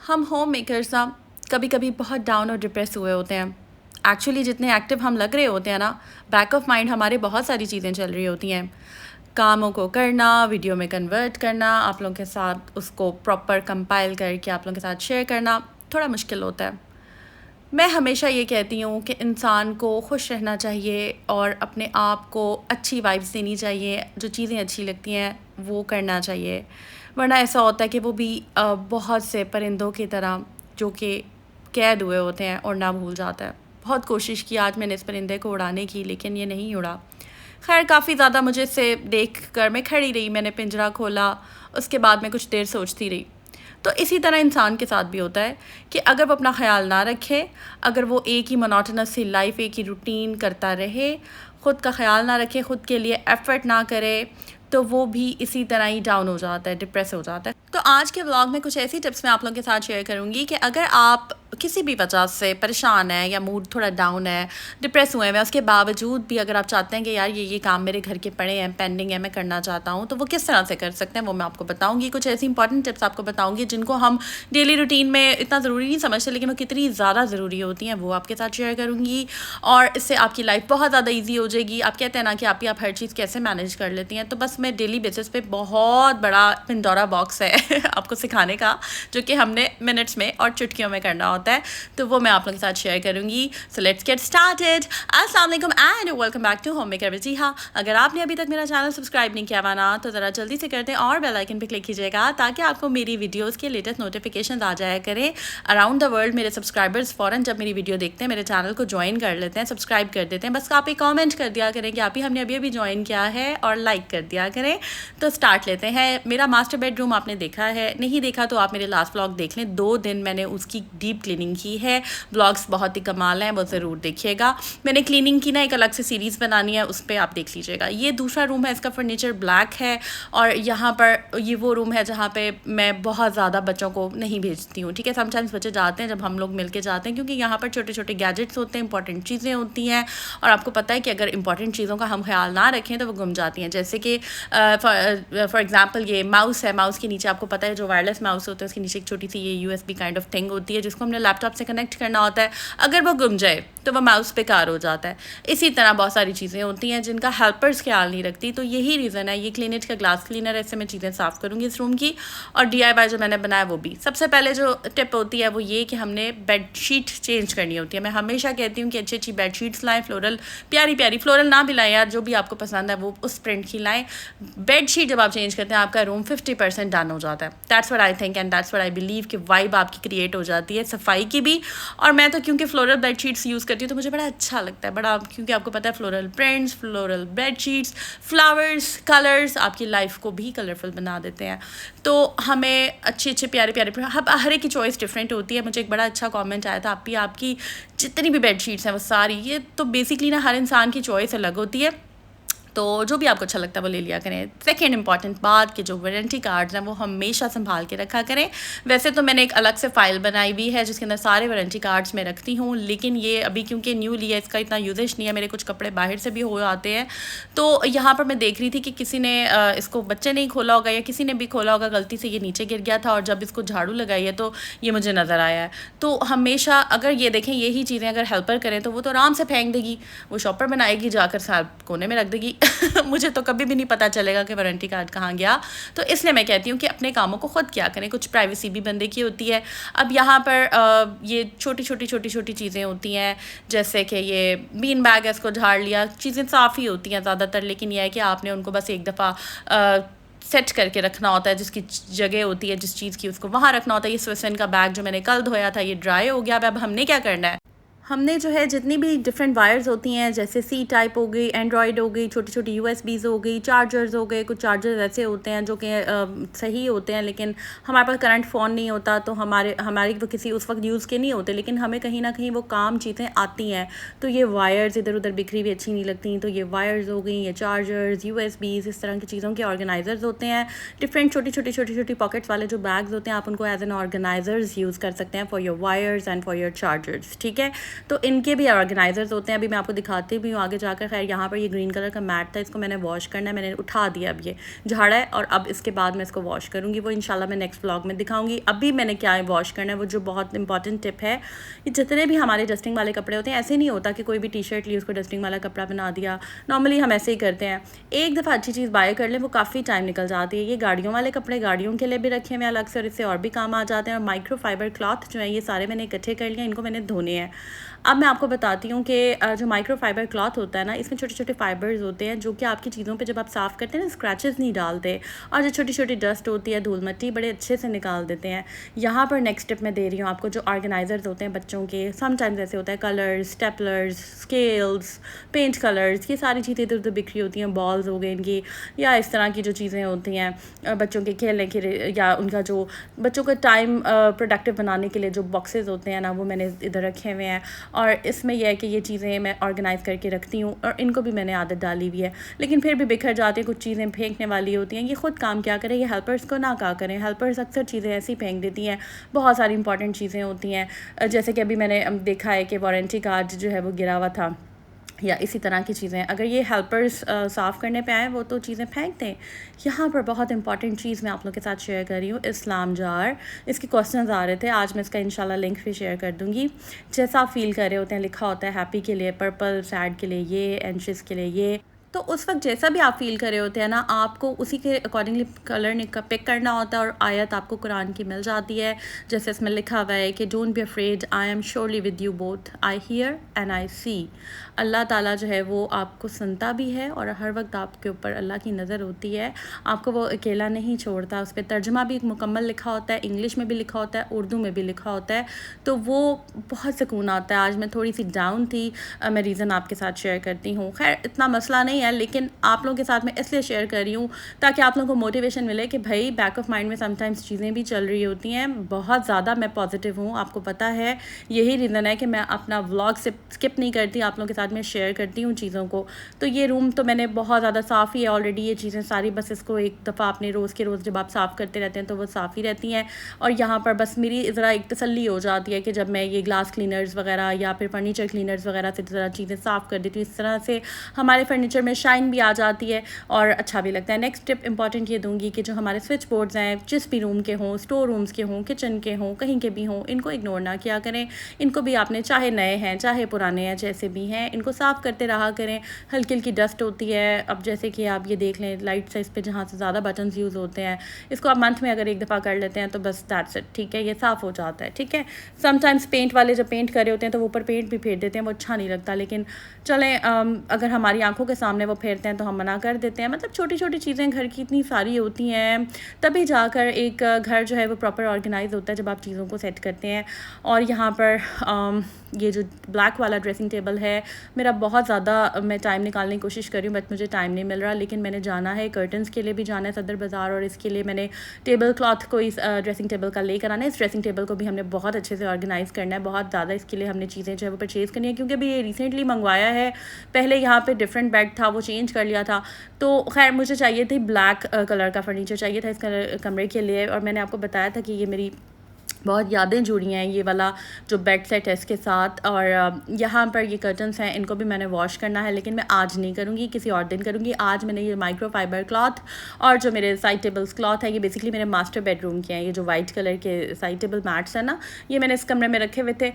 हम home makers ना कभी कभी बहुत डाउन और डिप्रेस हुए होते हैं। एक्चुअली जितने एक्टिव हम लग रहे होते हैं ना, बैक ऑफ माइंड हमारे बहुत सारी चीज़ें चल रही होती हैं। कामों को करना, वीडियो में कन्वर्ट करना, आप लोगों के साथ उसको प्रॉपर कंपाइल करके आप लोगों के साथ शेयर करना थोड़ा मुश्किल होता है। मैं हमेशा ये कहती हूँ कि इंसान को खुश रहना चाहिए और अपने आप को अच्छी वाइब्स देनी चाहिए, जो चीज़ें अच्छी लगती हैं वो करना चाहिए। वरना ऐसा होता है कि वो भी बहुत से परिंदों की तरह जो कि कैद हुए होते हैं, उड़ना भूल जाता है। बहुत कोशिश की आज मैंने इस परिंदे को उड़ाने की, लेकिन ये नहीं उड़ा। खैर काफ़ी ज़्यादा मुझे इसे देख कर मैं खड़ी रही, मैंने पिंजरा खोला, उसके बाद मैं कुछ देर सोचती रही। तो इसी तरह इंसान के साथ भी होता है कि अगर वो अपना ख्याल ना रखे, अगर वो एक ही मोनोटोनस सी लाइफ, एक ही रूटीन करता रहे, ख़ुद का ख्याल ना रखे, ख़ुद के लिए एफ़र्ट ना करे, तो वो भी इसी तरह ही डाउन हो जाता है, डिप्रेस हो जाता है। तो आज के व्लॉग में कुछ ऐसी टिप्स मैं आप लोगों के साथ शेयर करूंगी कि अगर आप किसी भी वजह से परेशान है या मूड थोड़ा डाउन है, डिप्रेस हुए हैं, उसके बावजूद भी अगर आप चाहते हैं कि यार ये काम मेरे घर के पड़े हैं, पेंडिंग है, मैं करना चाहता हूँ, तो वो किस तरह से कर सकते हैं वो मैं आपको बताऊँगी। कुछ ऐसी इंपॉर्टेंट टिप्स आपको बताऊँगी जिनको हम डेली रूटीन में इतना ज़रूरी नहीं समझते, लेकिन वो कितनी ज़्यादा ज़रूरी होती हैं वो आपके साथ शेयर करूँगी। और इससे आपकी लाइफ बहुत ज़्यादा ईजी हो जाएगी। आप कहते हैं ना कि आप हर चीज़ कैसे मैनेज कर लेती हैं, तो बस मैं डेली बेसिस पे बहुत बड़ा पिंडोरा बॉक्स है आपको सिखाने का, जो कि हमने मिनट्स में और चुटकियों में करना होता है, तो वो मैं आप लोगों के साथ शेयर करूंगी। So let's get started. अस्सलाम वालेकुम and welcome back to home maker with Jiha. अगर आपने अभी तक मेरा चैनल सब्सक्राइब नहीं किया हुआ ना, तो ज़रा जल्दी से करते हैं और बेल आइकन पे क्लिक कीजिएगा ताकि आपको मेरी वीडियोस के लेटेस्ट नोटिफिकेशन आ जाया करें। अराउंड द वर्ल्ड मेरे सब्सक्राइबर्स फ़ौरन जब मेरी वीडियो देखते हैं मेरे चैनल को ज्वाइन कर लेते हैं, सब्सक्राइब कर देते हैं। बस आप एक कॉमेंट कर दिया करें कि आप ही हमने अभी ज्वाइन किया है और लाइक कर दिया करें। तो स्टार्ट लेते हैं। मेरा मास्टर बेडरूम आपने देखा है, नहीं देखा तो आप मेरे लास्ट व्लॉग देख लें। 2 दिन मैंने उसकी डीप क्लीनिंग की है। व्लॉग्स बहुत ही कमाल हैं, वो ज़रूर देखिएगा। मैंने क्लीनिंग की ना एक अलग से सीरीज़ बनानी है, उस पर आप देख लीजिएगा। ये दूसरा रूम है, इसका फर्नीचर ब्लैक है और यहाँ पर ये वो रूम है जहाँ पे मैं बहुत ज़्यादा बच्चों को नहीं भेजती हूँ। ठीक है, समटाइम्स बच्चे जाते हैं जब हम लोग मिल के जाते हैं, क्योंकि यहाँ पर छोटे छोटे गैजेट्स होते हैं, इंपॉर्टेंट चीज़ें होती हैं और आपको पता है कि अगर इंपॉर्टेंट चीज़ों का हम ख्याल ना रखें तो वो गुम जाती हैं। जैसे कि फॉर एग्जाम्पल ये माउस है, माउस के नीचे आपको पता है जो वायरलेस माउस होता है उसके नीचे एक छोटी सी ये USB काइंड ऑफ थिंग होती है जिसको हमने लैपटॉप से कनेक्ट करना होता है। अगर वो गुम जाए तो वह माउस बेकार हो जाता है। इसी तरह बहुत सारी चीज़ें होती हैं जिनका हेल्पर्स ख्याल नहीं रखती। तो यही रीज़न है। ये क्लिनिक का ग्लास क्लीनर है, इससे मैं चीज़ें साफ़ करूँगी इस रूम की। और DIY जो मैंने बनाया वो भी। सबसे पहले जो टिप होती है वो ये कि हमने बेडशीट चेंज करनी होती है। मैं हमेशा कहती हूँ कि अच्छी अच्छी बेडशीट्स लाएँ, फ्लोरल, प्यारी प्यारी, फ्लोरल ना भी लाएँ यार, जो भी आपको पसंद है वो उस प्रिंट की लाएँ। बेडशीट जब आप चेंज करते हैं आपका रूम 50% डन हो जाता है। That's what I think and that's what I believe कि वाइब आपकी क्रिएट हो जाती है सफाई की भी। और मैं तो क्योंकि फ्लोरल बेडशीट्स यूज़ करती हूँ तो मुझे बड़ा अच्छा लगता है, बड़ा, क्योंकि आपको पता है floral prints, floral bedsheets, flowers, colours आपकी लाइफ को भी कलरफुल बना देते हैं। तो हमें अच्छे अच्छे प्यारे प्यारे, हर एक की चॉइस डिफरेंट होती है। मुझे एक बड़ा अच्छा कमेंट आया था, आपकी जितनी भी बेडशीट्स हैं वो सारी, ये तो बेसिकली ना हर इंसान की चॉइस अलग होती है, तो जो भी आपको अच्छा लगता है वो ले लिया करें। सेकेंड इंपॉर्टेंट बात कि जो वारंटी कार्ड्स हैं वो हमेशा संभाल के रखा करें। वैसे तो मैंने एक अलग से फ़ाइल बनाई हुई है जिसके अंदर सारे वारंटी कार्ड्स मैं रखती हूँ, लेकिन ये अभी क्योंकि न्यू लिया, इसका इतना यूजेज नहीं है, मेरे कुछ कपड़े बाहर से भी हो आते हैं। तो यहाँ पर मैं देख रही थी कि किसी ने इसको, बच्चे नहीं खोला होगा या किसी ने भी खोला होगा, गलती से ये नीचे गिर गया था और जब इसको झाड़ू लगाई है तो ये मुझे नज़र आया है। तो हमेशा अगर ये देखें यही चीज़ें अगर हेल्पर करें तो वो तो आराम से फेंक देगी, वो शॉपर बनाएगी, जाकर साथ कोने में रख देगी मुझे तो कभी भी नहीं पता चलेगा कि वारंटी कार्ड कहाँ गया। तो इसलिए मैं कहती हूँ कि अपने कामों को खुद क्या करें, कुछ प्राइवेसी भी बंदे की होती है। अब यहाँ पर ये छोटी छोटी चीज़ें होती हैं, जैसे कि ये बीन बैग है, इसको झाड़ लिया, चीज़ें साफ़ ही होती हैं ज़्यादातर, लेकिन यह है कि आपने उनको बस एक दफ़ा सेट करके रखना होता है, जिसकी जगह होती है जिस चीज़ की उसको वहाँ रखना होता है। ये स्विसन का बैग जो मैंने कल धोया था ये ड्राई हो गया। अब हमने क्या करना है, हमने जो है जितनी भी डिफरेंट वायर्स होती हैं, जैसे C टाइप हो गई, एंड्रॉयड हो गई, छोटी छोटी USBs हो गई, चार्जर्स हो गए। कुछ चार्जर्स ऐसे होते हैं जो कि सही होते हैं, लेकिन हमारे पास करंट फ़ोन नहीं होता तो हमारी वो किसी उस वक्त यूज़ के नहीं होते, लेकिन हमें कहीं ना कहीं वो काम चीज़ें आती हैं। तो ये वायर्स इधर उधर बिखरी हुई अच्छी नहीं लगती, तो ये वायर्स हो गई, ये चार्जर्स, USBs, इस तरह की चीज़ों के ऑर्गेनाइज़र्स होते हैं। डिफरेंट छोटी पॉकेट्स वाले जो बैग्स होते हैं, आप उनको एज एन ऑर्गेनाइज़र्स यूज़ कर सकते हैं for your wires and for your chargers. ठीक है, तो इनके भी ऑर्गेनाइजर्स होते हैं। अभी मैं आपको दिखाती भी हूँ आगे जाकर। खैर यहाँ पर ये ग्रीन कलर का मैट था, इसको मैंने वॉश करना है, मैंने उठा दिया, अब ये झाड़ा है और अब इसके बाद मैं इसको वॉश करूँगी, वो इंशाल्लाह मैं नेक्स्ट व्लॉग में दिखाऊंगी। अभी मैंने क्या वॉश करना है, वो जो बहुत इंपॉर्टेंट टिप है, ये जितने भी हमारे डस्टिंग वाले कपड़े होते हैं, ऐसे नहीं होता कि कोई भी टी शर्ट ली उसको डस्टिंग वाला कपड़ा बना दिया। नॉर्मली हम ऐसे ही करते हैं, एक दफ़ा अच्छी चीज़ बाय कर लें वो काफ़ी टाइम निकल जाती है। ये गाड़ियों वाले कपड़े गाड़ियों के लिए भी रखे हुए अलग से और इससे और भी काम आ जाते हैं। और माइक्रो फाइबर क्लॉथ जो है ये सारे मैंने इकट्ठे कर लिए, इनको मैंने धोने हैं। अब मैं आपको बताती हूँ कि जो माइक्रो फाइबर क्लॉथ होता है ना, इसमें छोटे छोटे फाइबर्स होते हैं जो कि आपकी चीज़ों पे जब आप साफ़ करते हैं ना स्क्रैचेस नहीं डालते, और जो छोटी छोटी डस्ट होती है, धूल मिट्टी, बड़े अच्छे से निकाल देते हैं। यहाँ पर नेक्स्ट टिप मैं दे रही हूँ आपको, जो ऑर्गेनाइजर्स होते हैं बच्चों के, समटाइम्स ऐसे होता है colours, staplers, scales, paint colours, ये सारी चीज़ें इधर उधर बिखरी होती हैं, बॉल्स हो गए इनकी, या इस तरह की जो चीज़ें होती हैं बच्चों के खेलने के, या उनका जो बच्चों का टाइम प्रोडक्टिव बनाने के लिए जो बॉक्सेस होते हैं ना, वो मैंने इधर रखे हुए हैं। और इसमें यह है कि ये चीज़ें मैं ऑर्गेनाइज़ करके रखती हूँ और इनको भी मैंने आदत डाली हुई है, लेकिन फिर भी बिखर जाती हैं, कुछ चीज़ें फेंकने वाली होती हैं। ये ख़ुद काम क्या करें, ये हेल्पर्स को ना क्या करें। हेल्पर्स अक्सर चीज़ें ऐसी फेंक देती हैं, बहुत सारी इंपॉर्टेंट चीज़ें होती हैं, जैसे कि अभी मैंने देखा है कि वारंटी कार्ड जो है वो गिरा हुआ था, या इसी तरह की चीज़ें। अगर ये हेल्पर्स साफ़ करने पे आए वो तो चीज़ें फेंक दें। यहाँ पर बहुत इंपॉर्टेंट चीज़ मैं आप लोगों के साथ शेयर कर रही हूँ, इस्लाम जार। इसके क्वेश्चंस आ रहे थे, आज मैं इसका इंशाल्लाह लिंक भी शेयर कर दूँगी। जैसा आप फील कर रहे होते हैं, लिखा होता है हैप्पी के लिए पर्पल, सैड के लिए ये, एंशियस के लिए ये। तो उस वक्त जैसा भी आप फील कर रहे होते हैं ना, आपको उसी के अकॉर्डिंगली कलर पिक करना होता है, और आयत आपको कुरान की मिल जाती है। जैसे इसमें लिखा हुआ है कि don't be afraid, I am surely with you both, I hear and I see. Allah ताला जो है वो आपको सुनता भी है और हर वक्त आपके ऊपर अल्लाह की नज़र होती है, आपको वो अकेला नहीं छोड़ता। उस पर तर्जमा भी मुकम्मल लिखा होता है, इंग्लिश में भी लिखा होता है, उर्दू में भी लिखा होता है, तो वो बहुत सुकून आता है। आज मैं थोड़ी सी डाउन थी, मैं रीज़न आपके साथ शेयर करती हूँ। खैर इतना मसला नहीं है, लेकिन आप लोगों के साथ मैं इसलिए शेयर कर रही हूँ ताकि आप लोगों को मोटिवेशन मिले कि भाई बैक ऑफ माइंड में समटाइम्स चीज़ें भी चल रही होती हैं। बहुत ज़्यादा मैं पॉजिटिव हूँ, आपको पता है, यही रीज़न है कि मैं अपना व्लॉग से स्किप नहीं करती, आप लोगों के साथ मैं शेयर करती हूँ चीज़ों को। तो ये रूम तो मैंने बहुत ज़्यादा साफ़ ही है ऑलरेडी, ये चीज़ें सारी, बस इसको एक दफ़ा अपने रोज़ के रोज़ जब आप साफ़ करते रहते हैं तो वो साफ़ ही रहती हैं। और यहाँ पर बस मेरी ज़रा एक तसल्ली हो जाती है कि जब मैं ये ग्लास क्लीनर्स वगैरह या फिर फर्नीचर क्लीनर्स वगैरह से ज़रा चीज़ें साफ़ कर देती हूँ, इस तरह से हमारे फर्नीचर में शाइन भी आ जाती है और अच्छा भी लगता है। नेक्स्ट टिप इंपॉर्टेंट ये दूंगी कि जो हमारे स्विच बोर्ड्स हैं, जिस भी रूम के हों, स्टोर रूम्स के हों, किचन के हों, कहीं के भी हों, इनको इग्नोर ना किया करें। इनको भी आपने, चाहे नए हैं चाहे पुराने हैं, जैसे भी हैं, इनको साफ़ करते रहा करें। हल्की हल्की डस्ट होती है, अब जैसे कि आप ये देख लें लाइट साइज़ पे जहाँ से ज़्यादा बटन्स यूज़ होते हैं, इसको आप मंथ में अगर एक दफ़ा कर लेते हैं तो बस दैट्स इट, ठीक है, ये साफ़ हो जाता है। ठीक है, समटाइम्स पेंट वाले जब पेंट कर रहे होते हैं तो वो ऊपर पेंट भी फेर देते हैं, वो अच्छा नहीं लगता, लेकिन चलें अगर हमारी आंखों के सामने वो फेरते हैं तो हम मना कर देते हैं। मतलब छोटी छोटी चीज़ें घर की इतनी सारी होती हैं, तभी जाकर एक घर जो है वो प्रॉपर ऑर्गेनाइज होता है जब आप चीज़ों को सेट करते हैं। और यहाँ पर ये जो ब्लैक वाला ड्रेसिंग टेबल है, मेरा बहुत ज़्यादा मैं टाइम निकालने की कोशिश कर रही हूँ, बट मुझे टाइम नहीं मिल रहा, लेकिन मैंने जाना है कर्टन्स के लिए भी जाना है सदर बाज़ार, और इसके लिए मैंने टेबल क्लॉथ को इस ड्रेसिंग टेबल का लेकर आना है। इस ड्रेसिंग टेबल को भी हमने बहुत अच्छे से ऑर्गेनाइज़ करना है, बहुत ज़्यादा इसके लिए हमने चीज़ें जो है वो परचेज़ करनी है, क्योंकि अभी ये रिसेंटली मंगवाया है। पहले यहाँ पे डिफरेंट बेड था, वो चेंज कर लिया था, तो खैर मुझे चाहिए थी ब्लैक कलर का फर्नीचर चाहिए था इस कमरे के लिए। और मैंने आपको बताया था कि ये मेरी बहुत यादें जुड़ी हैं ये वाला जो बेड सेट है इसके साथ। और यहाँ पर ये कर्टन्स हैं, इनको भी मैंने वॉश करना है, लेकिन मैं आज नहीं करूँगी, किसी और दिन करूँगी। आज मैंने ये माइक्रो फाइबर क्लॉथ और जो मेरे साइड टेबल्स क्लॉथ है, ये बेसिकली मेरे मास्टर बेडरूम के हैं। ये जो वाइट कलर के साइड टेबल मैट्स हैं ना, ये मैंने इस कमरे में रखे हुए थे।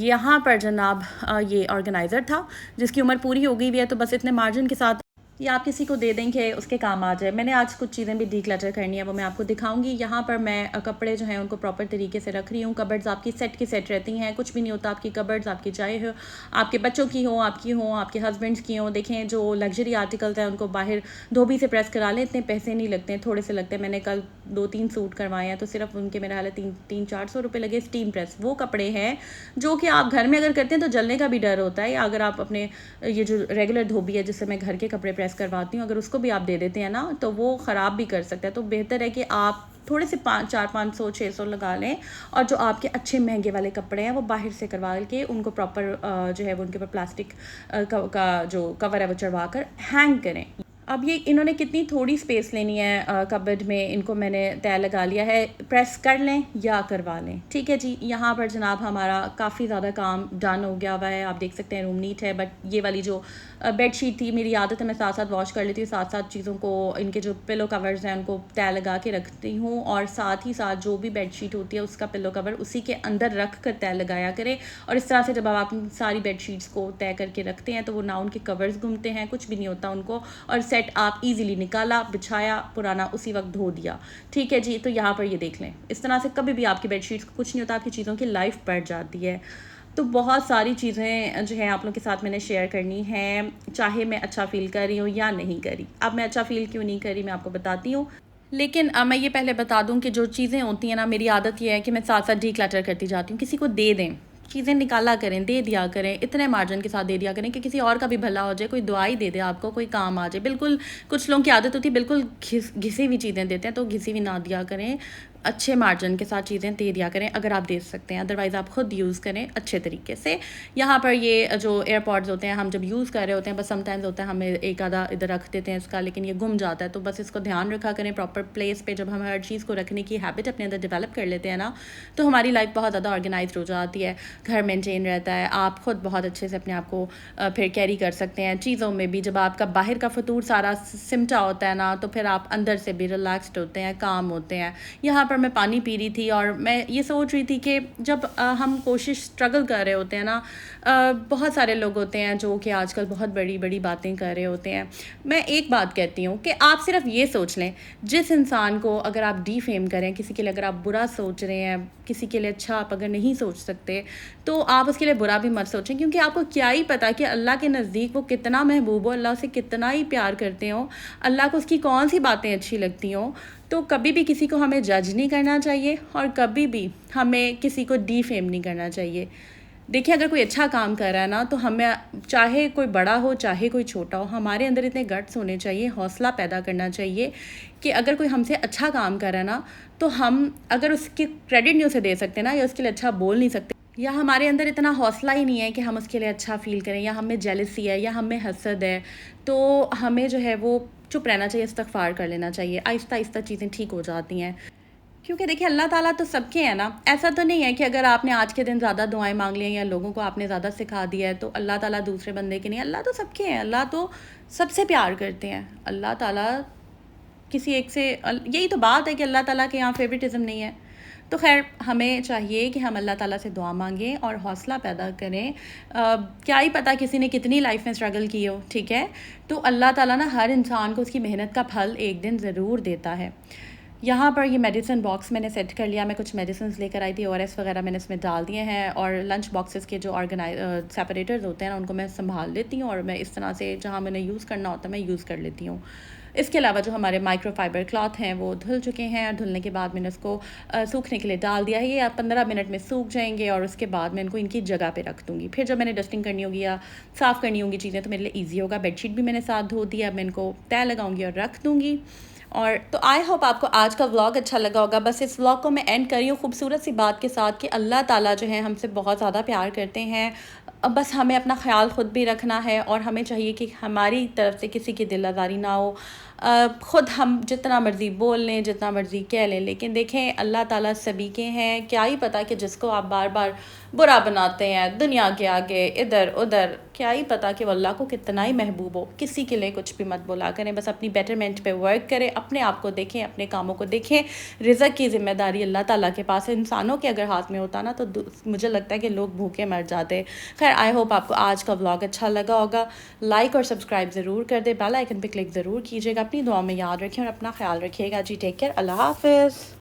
यहाँ पर जनाब ये ऑर्गेनाइज़र था जिसकी उम्र पूरी हो गई हुई है, तो बस इतने मार्जिन के साथ ये आप किसी को दे दें कि उसके काम आ जाए। मैंने आज कुछ चीज़ें भी डीक्लटर करनी है, वो मैं आपको दिखाऊंगी। यहाँ पर मैं कपड़े जो हैं उनको प्रॉपर तरीके से रख रही हूँ। कबर्ड्स आपकी सेट की सेट रहती हैं, कुछ भी नहीं होता आपकी कबर्ड्स, आपकी चाहे हो आपके बच्चों की हो, आपकी हो, आपके हस्बैंड्स की हो। देखें जो लग्जरी आर्टिकल्स हैं उनको बाहर धोबी से प्रेस करा लें, इतने पैसे नहीं लगते हैं, थोड़े से लगते हैं। मैंने कल 2-3 सूट करवाए हैं तो सिर्फ उनके मेरा हाल है 300-400 रुपये लगे। स्टीम प्रेस वो कपड़े हैं जो कि आप घर में अगर करते हैं तो जलने का भी डर होता है, या अगर आप अपने ये जो रेगुलर धोबी है जिससे मैं घर के कपड़े प्रेस करवाती हूँ, अगर उसको भी आप दे देते हैं ना तो वो ख़राब भी कर सकता है। तो बेहतर है कि आप थोड़े से 400-500-600 लगा लें, और जो आपके अच्छे महंगे वाले कपड़े हैं वो बाहर से करवा के उनको प्रॉपर जो है वो उनके ऊपर प्लास्टिक का जो कवर है वो चढ़वा कर हैंग करें। अब ये इन्होंने कितनी थोड़ी स्पेस लेनी है कबर्ड में, इनको मैंने तय लगा लिया है, प्रेस कर लें या करवा लें। ठीक है जी, यहाँ पर जनाब हमारा काफ़ी ज़्यादा काम डन हो गया हुआ है। आप देख सकते हैं रूम नीट है, बट ये वाली जो बेडशीट थी, मेरी आदत है मैं साथ साथ वॉश कर लेती हूँ, साथ साथ चीज़ों को, इनके जो पिलो कवर्स हैं उनको तय लगा के रखती हूँ, और साथ ही साथ जो भी बेडशीट होती है उसका पिलो कवर उसी के अंदर रख कर तय लगाया करें। और इस तरह से जब आप सारी बेडशीट्स को तय करके रखते हैं तो वो ना उनके कवर्स घूमते हैं, कुछ भी नहीं होता उनको, और सेट आप इजीली निकाला, बिछाया, पुराना उसी वक्त धो दिया। ठीक है जी, तो यहाँ पर ये देख लें, इस तरह से कभी भी आपकी बेडशीट्स को कुछ नहीं होता, आपकी चीज़ों की लाइफ बढ़ जाती है। तो बहुत सारी चीज़ें जो हैं आप लोगों के साथ मैंने शेयर करनी है, चाहे मैं अच्छा फ़ील कर रही हूँ या नहीं करी। अब मैं अच्छा फ़ील क्यों नहीं करी मैं आपको बताती हूँ, लेकिन मैं ये पहले बता दूं कि जो चीज़ें होती हैं ना, मेरी आदत ये है कि मैं साथ साथ डीक्लटर करती जाती हूँ। किसी को दे दें, चीज़ें निकाला करें, दे दिया करें, इतने मार्जिन के साथ दे दिया करें कि किसी और का भी भला हो जाए, कोई दुआई दे दे आपको, कोई काम आ जाए। बिल्कुल कुछ लोगों की आदत होती है बिल्कुल घिसी हुई चीज़ें देते हैं, तो घिसी हुई ना दिया करें, अच्छे मार्जिन के साथ चीज़ें दे दिया करें अगर आप दे सकते हैं, अदरवाइज़ आप खुद यूज़ करें अच्छे तरीके से। यहाँ पर ये जो एयरपॉड्स होते हैं हम जब यूज़ कर रहे होते हैं, बस समटाइम्स होता है हमें एक आधा इधर रख देते हैं इसका, लेकिन ये गुम जाता है, तो बस इसको ध्यान रखा करें प्रॉपर प्लेस पे। जब हम हर चीज़ को रखने की हैबिट अपने अंदर डेवलप कर लेते हैं ना, तो हमारी लाइफ बहुत ज़्यादा ऑर्गेनाइज हो जाती है, घर मेंटेन रहता है, आप खुद बहुत अच्छे से अपने आप को फिर कैरी कर सकते हैं। चीज़ों में भी जब आपका बाहर का फतूर सारा सिमटा होता है ना, तो फिर आप अंदर से भी रिलैक्सड होते हैं, काम होते हैं। यहाँ पर मैं पानी पी रही थी और मैं ये सोच रही थी कि जब हम कोशिश स्ट्रगल कर रहे होते हैं ना, बहुत सारे लोग होते हैं जो कि आजकल बहुत बड़ी बड़ी बातें कर रहे होते हैं। मैं एक बात कहती हूँ कि आप सिर्फ ये सोच लें, जिस इंसान को अगर आप डीफेम करें, किसी के लिए अगर आप बुरा सोच रहे हैं, किसी के लिए अच्छा आप अगर नहीं सोच सकते, तो आप उसके लिए बुरा भी मत सोचें, क्योंकि आपको क्या ही पता कि अल्लाह के नज़दीक वो कितना महबूब हो, अल्लाह उसे कितना ही प्यार करते हो, अल्लाह को उसकी कौन सी बातें अच्छी लगती हों। तो कभी भी किसी को हमें जज नहीं करना चाहिए और कभी भी हमें किसी को डीफेम नहीं करना चाहिए। देखिए, अगर कोई अच्छा काम कर रहा है ना, तो हमें, चाहे कोई बड़ा हो चाहे कोई छोटा हो, हमारे अंदर इतने गट्स होने चाहिए, हौसला पैदा करना चाहिए कि अगर कोई हमसे अच्छा काम कर रहा है ना, तो हम अगर उसके क्रेडिट नहीं उसे दे सकते ना, या उसके लिए अच्छा बोल नहीं सकते, या हमारे अंदर इतना हौसला ही नहीं है कि हम उसके लिए अच्छा फ़ील करें, या हमें जेलसी है या हमें हसद है, तो हमें जो है वो चुप रहना चाहिए, इस्तग़फ़ार कर लेना चाहिए। आहिस्ता आहिस्ता चीज़ें ठीक हो जाती हैं, क्योंकि देखिए अल्लाह ताला तो सबके हैं ना। ऐसा तो नहीं है कि अगर आपने आज के दिन ज़्यादा दुआएं मांग ली हैं या लोगों को आपने ज़्यादा सिखा दिया है तो अल्लाह ताला दूसरे बंदे के नहीं। अल्लाह तो सबके हैं, अल्लाह तो सबसे प्यार करते हैं। अल्लाह ताला किसी एक से, यही तो बात है कि अल्लाह ताला के यहाँ फेवरेटिज़म नहीं है। तो खैर, हमें चाहिए कि हम अल्लाह ताला से दुआ मांगें और हौसला पैदा करें। क्या ही पता किसी ने कितनी लाइफ में स्ट्रगल की हो, ठीक है? तो अल्लाह ताला ना हर इंसान को उसकी मेहनत का फल एक दिन ज़रूर देता है। यहाँ पर ये मेडिसिन बॉक्स मैंने सेट कर लिया, मैं कुछ मेडिसिन लेकर आई थी, ORS वगैरह मैंने इसमें डाल दिए हैं, और लंच बॉक्सेस के जो सेपरेटर्स होते हैं ना, उनको मैं संभाल लेती हूँ, और मैं इस तरह से जहाँ मैंने यूज़ करना होता है मैं यूज़ कर लेती हूँ। इसके अलावा जो हमारे माइक्रोफाइबर क्लॉथ हैं वो धुल चुके हैं, और धुलने के बाद मैंने उसको सूखने के लिए डाल दिया है। ये 15 मिनट में सूख जाएंगे, और उसके बाद मैं इनको इनकी जगह पे रख दूँगी। फिर जब मैंने डस्टिंग करनी होगी या साफ़ करनी होंगी चीज़ें, तो मेरे लिए ईजी होगा। बेडशीट भी मैंने साथ धो दी, अब मैं इनको तय लगाऊंगी और रख दूँगी। और तो आई होप आपको आज का व्लॉग अच्छा लगा होगा। बस इस व्लॉग को मैं एंड करी हूँ खूबसूरत सी बात के साथ कि अल्लाह ताला जो है हमसे बहुत ज़्यादा प्यार करते हैं। अब बस हमें अपना ख्याल ख़ुद भी रखना है, और हमें चाहिए कि हमारी तरफ से किसी की दिल आज़ारी ना हो। ख़ुद हम जितना मर्ज़ी बोल लें, जितना मर्ज़ी कह लें, लेकिन देखें अल्लाह ताला सभी के हैं। क्या ही पता कि जिसको आप बार बार बुरा बनाते हैं दुनिया के आगे इधर उधर, क्या ही पता कि वो अल्लाह को कितना ही महबूब हो। किसी के लिए कुछ भी मत बोला करें, बस अपनी बेटरमेंट पे वर्क करें, अपने आप को देखें, अपने कामों को देखें। रिज़्क़ की ज़िम्मेदारी अल्लाह ताला के पास है। इंसानों के अगर हाथ में होता ना, तो मुझे लगता है कि लोग भूखे मर जाते। खैर, आई होप आपको आज का व्लॉग अच्छा लगा होगा। लाइक और सब्सक्राइब ज़रूर कर दे, बेल आइकन पर क्लिक ज़रूर कीजिएगा। अपनी दुआ में याद रखें और अपना ख्याल रखिएगा जी। टेक केयर, अल्लाह हाफ़िज़।